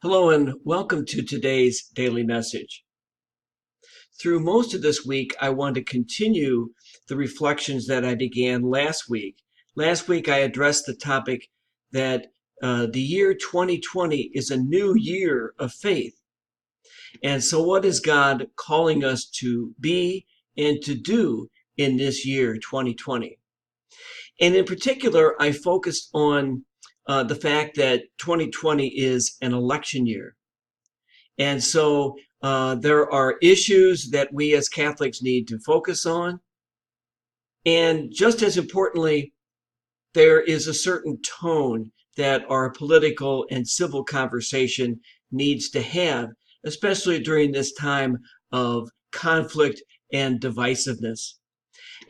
Hello and welcome to today's daily message. Through most of this week, I want to continue the reflections that I began last week. Last week, I addressed the topic that the year 2020 is a new year of faith. And so, what is God calling us to be and to do in this year 2020? And in particular, I focused on the fact that 2020 is an election year. And so there are issues that we as Catholics need to focus on. And just as importantly, there is a certain tone that our political and civil conversation needs to have, especially during this time of conflict and divisiveness.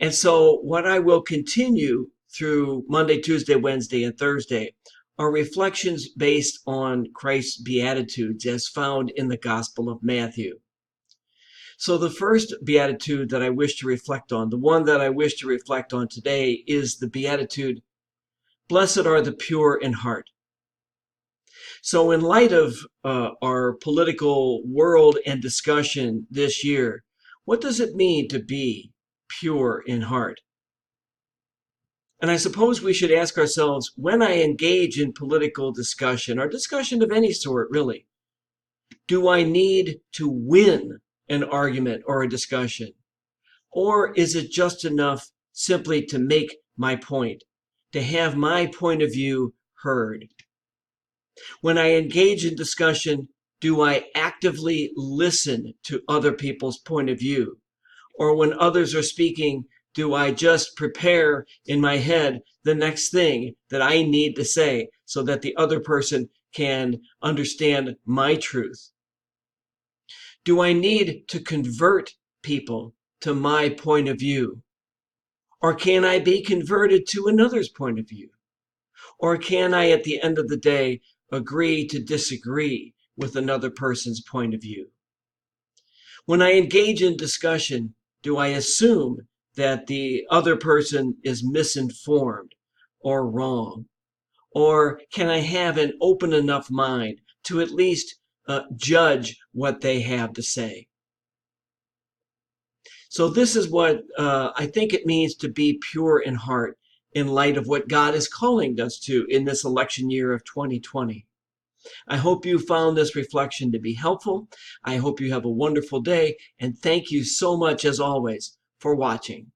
And so what I will continue through Monday, Tuesday, Wednesday, and Thursday are reflections based on Christ's Beatitudes as found in the Gospel of Matthew. So the first Beatitude that I wish to reflect on, the one that I wish to reflect on today, is the Beatitude, Blessed are the pure in heart. So in light of our political world and discussion this year, what does it mean to be pure in heart? And I suppose we should ask ourselves, when I engage in political discussion, or discussion of any sort really, do I need to win an argument or a discussion? Or is it just enough simply to make my point, to have my point of view heard? When I engage in discussion, do I actively listen to other people's point of view? Or when others are speaking, do I just prepare in my head the next thing that I need to say so that the other person can understand my truth? Do I need to convert people to my point of view? Or can I be converted to another's point of view? Or can I, at the end of the day, agree to disagree with another person's point of view? When I engage in discussion, do I assume that the other person is misinformed or wrong? Or can I have an open enough mind to at least judge what they have to say? So this is what I think it means to be pure in heart in light of what God is calling us to in this election year of 2020. I hope you found this reflection to be helpful. I hope you have a wonderful day, and thank you so much, as always, for watching.